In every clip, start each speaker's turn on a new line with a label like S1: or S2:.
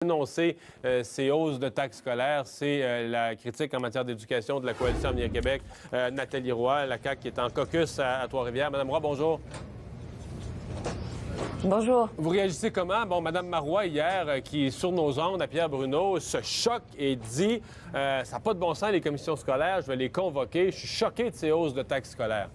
S1: Dénoncer ces hausses de taxes scolaires, c'est la critique en matière d'éducation de la Coalition Avenir Québec. Nathalie Roy, la CAQ qui est en caucus à Trois-Rivières. Madame Roy, bonjour.
S2: Bonjour.
S1: Vous réagissez comment? Bon, Madame Marois, hier, qui est sur nos ondes à Pierre Bruno, se choque et dit ça n'a pas de bon sens, les commissions scolaires, je vais les convoquer. Je suis choqué de ces hausses de taxes scolaires.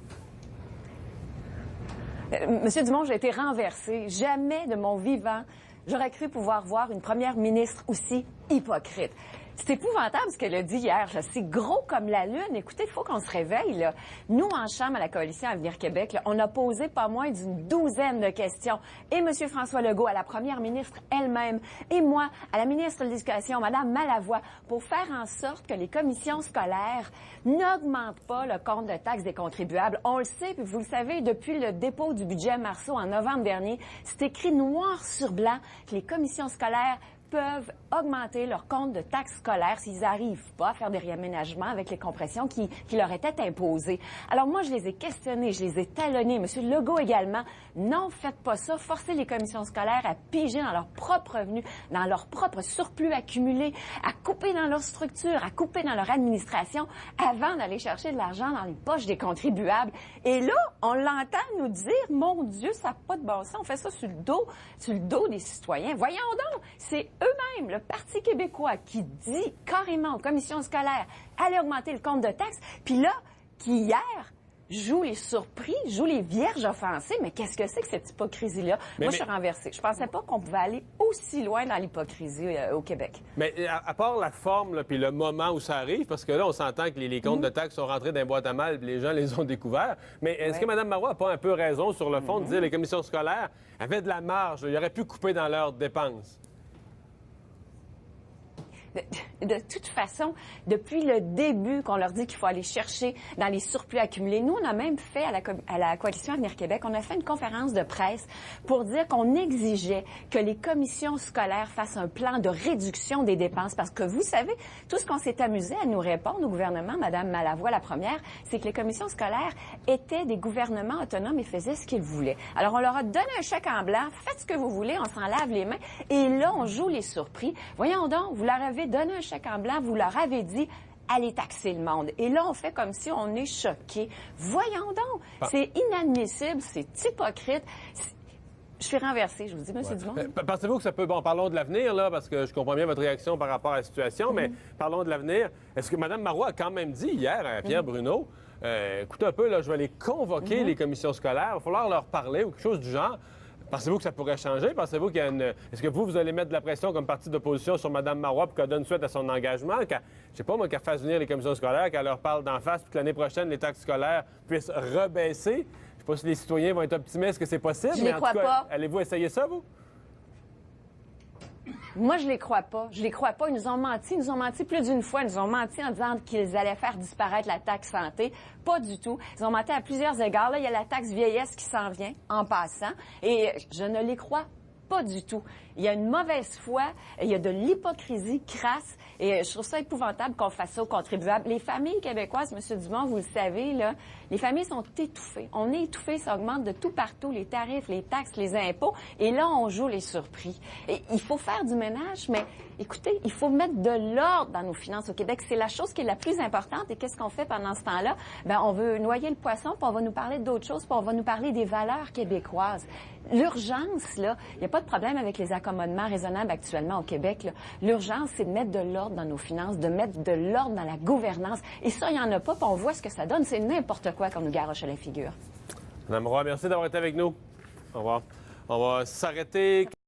S2: Monsieur Dumont, j'ai été renversé. Jamais de mon vivant, j'aurais cru pouvoir voir une première ministre aussi hypocrite. C'est épouvantable ce qu'elle a dit hier. C'est gros comme la lune. Écoutez, il faut qu'on se réveille, là. Nous, en Chambre, à la Coalition Avenir Québec, là, on a posé pas moins d'une douzaine de questions. Et M. François Legault, à la première ministre elle-même, et moi, à la ministre de l'Éducation, Mme Malavoie, pour faire en sorte que les commissions scolaires n'augmentent pas le compte de taxes des contribuables. On le sait, puis vous le savez, depuis le dépôt du budget Marceau en novembre dernier, c'est écrit noir sur blanc que les commissions scolaires peuvent augmenter leur compte de taxes scolaires s'ils n'arrivent pas à faire des réaménagements avec les compressions qui leur étaient imposées. Alors moi, je les ai questionnés, je les ai talonnés. M. Legault également. Non, faites pas ça. Forcez les commissions scolaires à piger dans leurs propres revenus, dans leur propre surplus accumulé, à couper dans leur structure, à couper dans leur administration avant d'aller chercher de l'argent dans les poches des contribuables. Et là, on l'entend nous dire, mon Dieu, ça n'a pas de bon sens. On fait ça sur le dos des citoyens. Voyons donc, c'est eux-mêmes, le Parti québécois, qui dit carrément aux commissions scolaires, allez augmenter le compte de taxes, puis là, qui hier joue les surpris, joue les vierges offensées. Mais qu'est-ce que c'est que cette hypocrisie-là? Moi, je suis renversée. Je pensais pas qu'on pouvait aller aussi loin dans l'hypocrisie au Québec.
S1: Mais à part la forme, puis le moment où ça arrive, parce que là, on s'entend que les comptes de taxes sont rentrés dans les boîtes à mal, puis les gens les ont découverts. Mais est-ce que Mme Marois n'a pas un peu raison sur le fond de dire que les commissions scolaires avaient de la marge, ils auraient pu couper dans leurs dépenses?
S2: De toute façon, depuis le début qu'on leur dit qu'il faut aller chercher dans les surplus accumulés, nous, on a même fait à la Coalition Avenir Québec, on a fait une conférence de presse pour dire qu'on exigeait que les commissions scolaires fassent un plan de réduction des dépenses. Parce que vous savez, tout ce qu'on s'est amusé à nous répondre au gouvernement, Mme Malavoie la première, c'est que les commissions scolaires étaient des gouvernements autonomes et faisaient ce qu'ils voulaient. Alors, on leur a donné un chèque en blanc, faites ce que vous voulez, on s'en lave les mains, et là, on joue les surpris. Voyons donc, vous leur avez donné un chèque en blanc, vous leur avez dit allez taxer le monde. Et là, on fait comme si on est choqué. Voyons donc, c'est inadmissible, c'est hypocrite. Je suis renversée, je vous dis, M. Dumont.
S1: Pensez-vous que ça peut... Bon, parlons de l'avenir, là, parce que je comprends bien votre réaction par rapport à la situation, mais parlons de l'avenir. Est-ce que Mme Marois a quand même dit hier à Pierre Bruno, écoutez un peu, là, je vais les convoquer, les commissions scolaires, il va falloir leur parler ou quelque chose du genre. Pensez-vous que ça pourrait changer? Pensez-vous qu'il y a une... Est-ce que vous allez mettre de la pression comme parti d'opposition sur Mme Marois pour qu'elle donne suite à son engagement? Je sais pas, moi, qu'elle fasse venir les commissions scolaires, qu'elle leur parle d'en face, puis que l'année prochaine, les taxes scolaires puissent rebaisser? Je sais pas si les citoyens vont être optimistes que c'est possible, mais en tout cas, allez-vous essayer ça, vous?
S2: Moi, je les crois pas. Je les crois pas. Ils nous ont menti. Ils nous ont menti plus d'une fois. Ils nous ont menti en disant qu'ils allaient faire disparaître la taxe santé. Pas du tout. Ils ont menti à plusieurs égards. Là, il y a la taxe vieillesse qui s'en vient en passant. Et je ne les crois pas du tout. Il y a une mauvaise foi, il y a de l'hypocrisie crasse, et je trouve ça épouvantable qu'on fasse ça aux contribuables. Les familles québécoises, M. Dumont, vous le savez, là, les familles sont étouffées. On est étouffés, ça augmente de tout partout, les tarifs, les taxes, les impôts, et là, on joue les surpris. Et il faut faire du ménage, mais écoutez, il faut mettre de l'ordre dans nos finances au Québec. C'est la chose qui est la plus importante, et qu'est-ce qu'on fait pendant ce temps-là? Bien, on veut noyer le poisson, puis on va nous parler d'autres choses, puis on va nous parler des valeurs québécoises. L'urgence, là, il n'y a pas de problème avec les accommodements raisonnables actuellement au Québec. L'urgence, c'est de mettre de l'ordre dans nos finances, de mettre de l'ordre dans la gouvernance. Et ça, il n'y en a pas, puis on voit ce que ça donne. C'est n'importe quoi qu'on nous garoche à la figure.
S1: Mme Roy, merci d'avoir été avec nous. Au revoir. On va s'arrêter.